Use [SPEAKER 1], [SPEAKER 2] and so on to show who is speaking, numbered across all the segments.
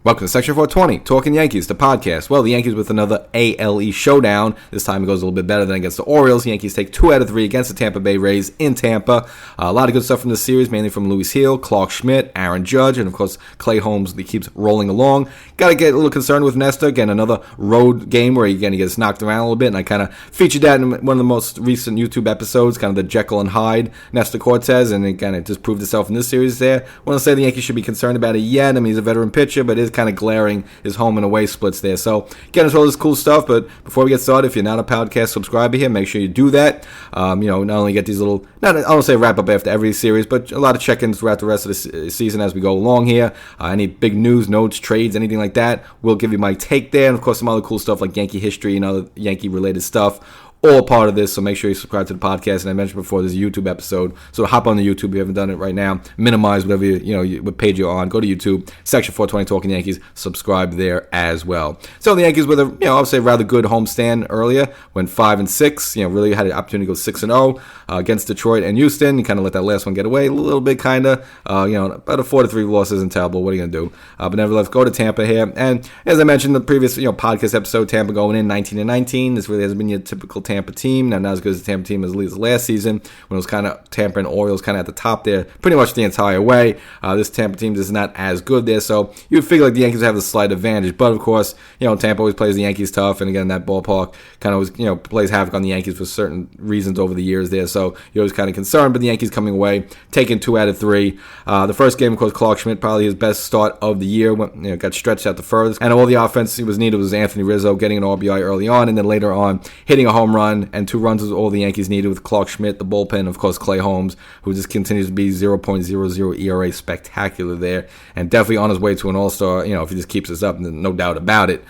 [SPEAKER 1] Welcome to Section 420, Talkin Yankees, the podcast. Well, the Yankees with another ALE showdown. This time it goes a little bit better than against the Orioles. The Yankees take 2 out of 3 against the Tampa Bay Rays in Tampa. A lot of good stuff from this series, mainly from Luis Gil, Clarke Schmidt, Aaron Judge, and of course Clay Holmes. He keeps rolling along. Got to get a little concerned with Nestor. Again, another road game where he gets knocked around a little bit, and I kind of featured that in one of the most recent YouTube episodes, kind of the Jekyll and Hyde Nestor Cortez, and again, it just proved itself in this series there. I want to say the Yankees should be concerned about it yet. I mean, he's a veteran pitcher, but it is kind of glaring his home and away splits there. So again, it's all this cool stuff. But before we get started, if you're not a podcast subscriber here, make sure you do that. Not only get these little, I don't say wrap up after every series, but a lot of check-ins throughout the rest of the season as we go along here. Any big news, notes, trades, anything like that, we'll give you my take there. And of course, some other cool stuff like Yankee history and other Yankee-related stuff. All part of this, so make sure you subscribe to the podcast. And I mentioned before, there's a YouTube episode, so hop on the YouTube if you haven't done it right now. Minimize whatever what page you're on. Go to YouTube, Section 420 Talkin Yankees. Subscribe there as well. So the Yankees with a I would say rather good homestand earlier, went 5-6. Really had an opportunity to go 6-0 against Detroit and Houston. You kind of let that last one get away a little bit, kind of. About a 4-3 loss isn't terrible. What are you gonna do? But nevertheless, go to Tampa here. And as I mentioned in the previous podcast episode, Tampa going in 19-19. This really hasn't been your typical Tampa team. Now, not as good as the Tampa team as last season, when it was kind of Tampa and Orioles kind of at the top there pretty much the entire way. This Tampa team is not as good there, so you would figure like the Yankees have a slight advantage. But of course, Tampa always plays the Yankees tough, and again, that ballpark kind of was, plays havoc on the Yankees for certain reasons over the years there. So you're always kind of concerned. But the Yankees coming away, taking 2 out of 3. The first game, of course, Clarke Schmidt, probably his best start of the year. Got stretched out the furthest, and all the offense he was needed was Anthony Rizzo getting an RBI early on, and then later on hitting a home run. And 2 runs was all the Yankees needed with Clarke Schmidt, the bullpen, of course, Clay Holmes, who just continues to be 0.00 ERA, spectacular there, and definitely on his way to an all-star, if he just keeps this up, no doubt about it.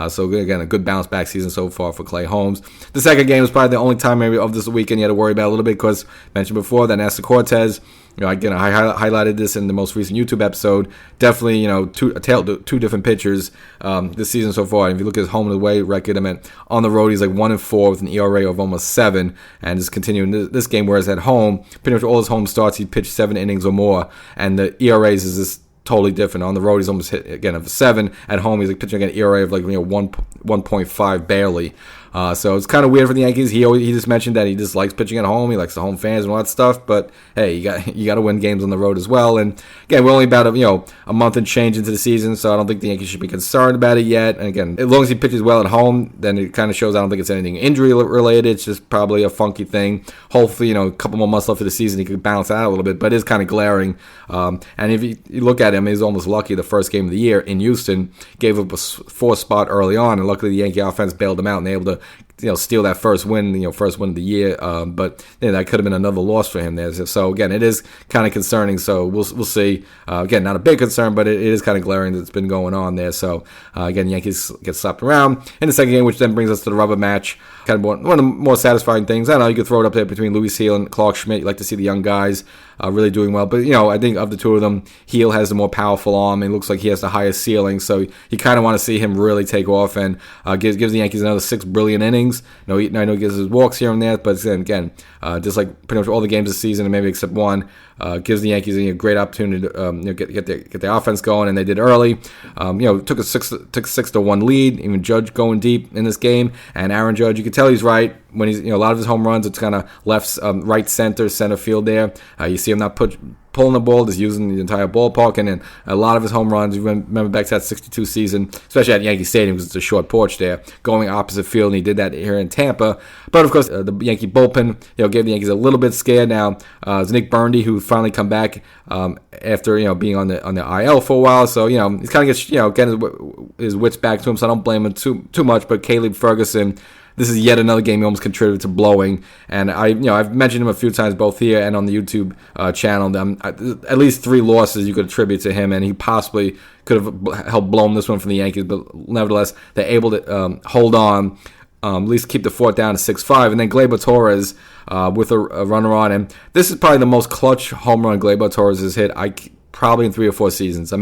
[SPEAKER 1] So again, a good bounce back season so far for Clay Holmes. The second game was probably the only time maybe of this weekend you had to worry about a little bit, because mentioned before that Nestor Cortez. Again, I highlighted this in the most recent YouTube episode. Definitely, two different pitchers this season so far. And if you look at his home and away record, on the road he's like 1-4 with an ERA of almost 7, and just continuing this game. Whereas at home, pretty much all his home starts, he pitched 7 innings or more, and the ERAs is just totally different. On the road, he's almost hit again of 7. At home, he's like pitching an ERA of 1.5 barely. So it's kind of weird for the Yankees. He just mentioned that he just likes pitching at home. He likes the home fans and all that stuff. But hey, you got to win games on the road as well. And again, we're only about a month and change into the season, so I don't think the Yankees should be concerned about it yet. And again, as long as he pitches well at home, then it kind of shows I don't think it's anything injury related. It's just probably a funky thing. Hopefully, a couple more months left of the season, he could balance out a little bit. But it is kind of glaring. And if you look at him, he's almost lucky. The first game of the year in Houston, gave up a 4 spot early on, and luckily the Yankee offense bailed him out and able to steal that first win, first win of the year. But that could have been another loss for him there. So again, it is kind of concerning. So we'll see. Again, not a big concern, but it is kind of glaring that it's been going on there. So again, Yankees get slapped around in the second game, which then brings us to the rubber match. Kind of one of the more satisfying things. I don't know, you could throw it up there between Luis Gil and Clarke Schmidt. You like to see the young guys really doing well. But, I think of the two of them, Gil has the more powerful arm. It looks like he has the highest ceiling. So you kind of want to see him really take off and gives the Yankees another 6 brilliant innings. I know he gives his walks here and there, but again, just like pretty much all the games this season, and maybe except one, gives the Yankees a great opportunity to get their offense going, and they did early. Took a 6-1 lead. Even Judge going deep in this game, and Aaron Judge, you can tell he's right when he's a lot of his home runs, it's kind of left, right, center field there. You see him not pulling the ball, just using the entire ballpark, and then a lot of his home runs, you remember back to that 62 season, especially at Yankee Stadium, because it's a short porch there, going opposite field, and he did that here in Tampa. But of course, the Yankee bullpen, gave the Yankees a little bit scared. Now, it's Nick Burndy, who finally come back after being on the IL for a while, so he's kind of getting his wits back to him. So I don't blame him too much. But Caleb Ferguson, this is yet another game he almost contributed to blowing, and I've mentioned him a few times both here and on the YouTube channel. At least 3 losses you could attribute to him, and he possibly could have helped blow this one from the Yankees. But nevertheless, they're able to hold on, at least keep the fort down to 6-5, and then Gleyber Torres with a runner on, and this is probably the most clutch home run Gleyber Torres has hit probably in 3 or 4 seasons.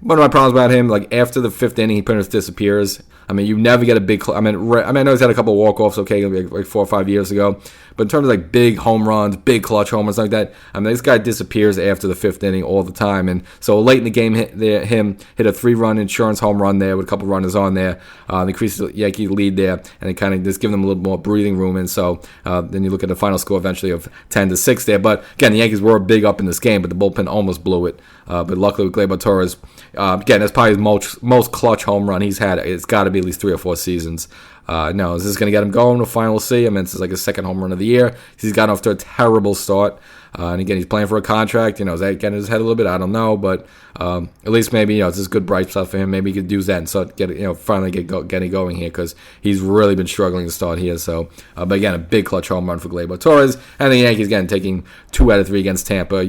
[SPEAKER 1] one of my problems about him, like after the 5th inning, he pretty much disappears. I mean, you never get a big. I know he's had a couple of walk-offs, okay, like 4 or 5 years ago. But in terms of like big home runs, big clutch home runs like that, I mean, this guy disappears after the 5th inning all the time. And so late in the game, him hit a 3-run insurance home run there with a couple runners on there, increases the Yankee lead there, and it kind of just gives them a little more breathing room. And so then you look at the final score eventually of 10-6 there. But again, the Yankees were big up in this game, but the bullpen almost blew it. But luckily with Gleyber Torres, again, that's probably his most clutch home run he's had. It's got to be at least 3 or 4 seasons. No, is this going to get him going? We'll finally see. I mean, this is like his 2nd home run of the year. He's gotten off to a terrible start. And again, he's playing for a contract. Is that getting his head a little bit? I don't know. But at least maybe, it's just good bright stuff for him. Maybe he could use that and start finally get it going here, because he's really been struggling to start here. So, but again, a big clutch home run for Gleyber Torres. And the Yankees, again, taking 2 out of 3 against Tampa.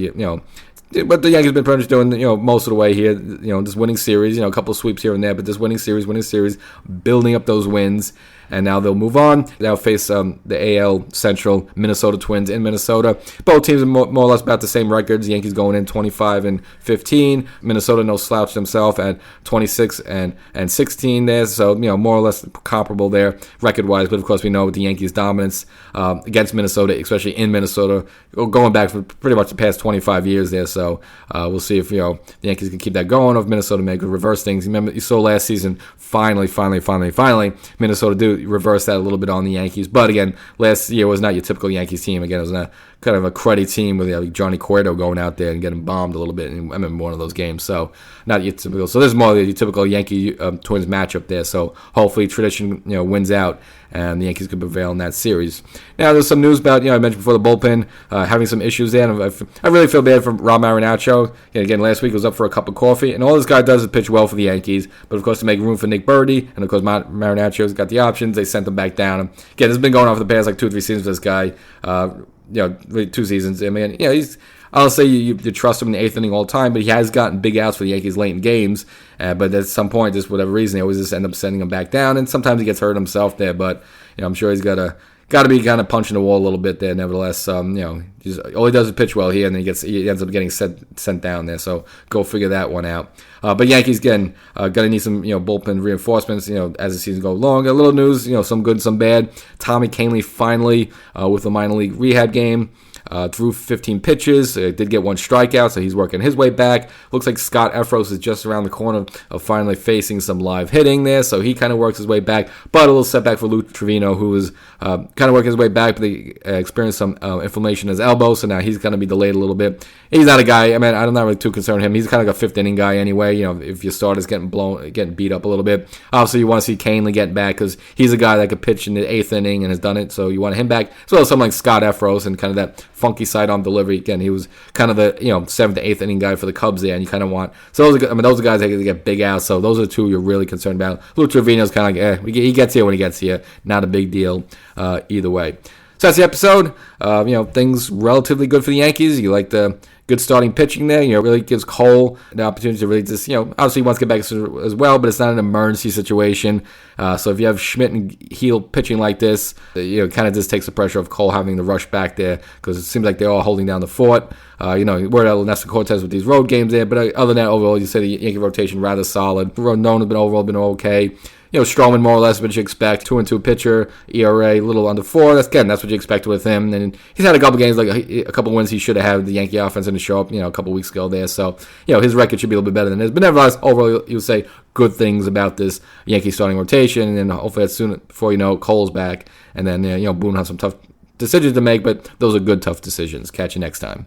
[SPEAKER 1] But the Yankees have been pretty much doing, most of the way here, this winning series, a couple of sweeps here and there, but this winning series, building up those wins, and now they'll move on. They'll face the AL Central Minnesota Twins in Minnesota. Both teams are more or less about the same records. The Yankees going in 25-15. Minnesota no slouch themselves at 26-16 there, so more or less comparable there record-wise. But of course, we know with the Yankees' dominance against Minnesota, especially in Minnesota, going back for pretty much the past 25 years there. So we'll see if the Yankees can keep that going, or if Minnesota may reverse things. Remember, you saw last season, finally, Minnesota do reverse that a little bit on the Yankees. But again, last year was not your typical Yankees team. Again, it was kind of a cruddy team with Johnny Cueto going out there and getting bombed a little bit. And I remember one of those games. So not your typical. So this is more your typical Yankee Twins matchup there. So hopefully tradition wins out, and the Yankees could prevail in that series. Now there's some news about I mentioned before the bullpen having some issues there. And I really feel bad for Rob Marinaccio. Again, last week he was up for a cup of coffee, and all this guy does is pitch well for the Yankees. But of course, to make room for Nick Birdy, and of course Marinaccio's got the options. They sent him back down. Again, this has been going on for the past 2 or 3 seasons with this guy. 2 seasons. I mean, I'll say you trust him in the 8th inning all the time, but he has gotten big outs for the Yankees late in games. But at some point, just whatever reason, they always just end up sending him back down. And sometimes he gets hurt himself there. But I'm sure he's got to be kind of punching the wall a little bit there. Nevertheless, all he does is pitch well here, and he ends up getting sent down there. So go figure that one out. But Yankees again gonna need some bullpen reinforcements as the season goes along. A little news, some good, some bad. Tommy Kahnle finally with the minor league rehab game. Threw 15 pitches, did get 1 strikeout, so he's working his way back. Looks like Scott Efros is just around the corner of finally facing some live hitting there, so he kind of works his way back. But a little setback for Lou Trevino, who was kind of working his way back, but he experienced some inflammation in his elbow, so now he's going to be delayed a little bit. He's not a guy, I'm not really too concerned with him. He's kind of like a 5th inning guy anyway. If your starter's getting beat up a little bit. Obviously, you want to see Kahnle getting back, because he's a guy that could pitch in the 8th inning and has done it, so you want him back, as well as someone like Scott Efros and kind of that funky sidearm delivery. Again, he was kind of the 7th to 8th inning guy for the Cubs there, and you kind of want those are guys that get big outs. So those are the 2 you're really concerned about. Lou Trevino's kind of like he gets here when he gets here, not a big deal either way. So that's the episode. Things relatively good for the Yankees. You like the good starting pitching there. Really gives Cole the opportunity to really just, obviously he wants to get back as well, but it's not an emergency situation. So if you have Schmidt and Heel pitching like this, kind of just takes the pressure of Cole having to rush back there, because it seems like they're all holding down the fort. We're at Nestor Cortez with these road games there, but other than that, overall, you say the Yankee rotation rather solid. Nolan has been okay. Stroman more or less what you expect. 2-2 pitcher, ERA a little under 4. That's what you expect with him. And he's had a couple games, like a couple wins he should have had the Yankee offense in the show up, a couple weeks ago there. So, his record should be a little bit better than his. But nevertheless, overall, you'll say good things about this Yankee starting rotation. And then hopefully that's soon before Cole's back. And then, Boone has some tough decisions to make, but those are good, tough decisions. Catch you next time.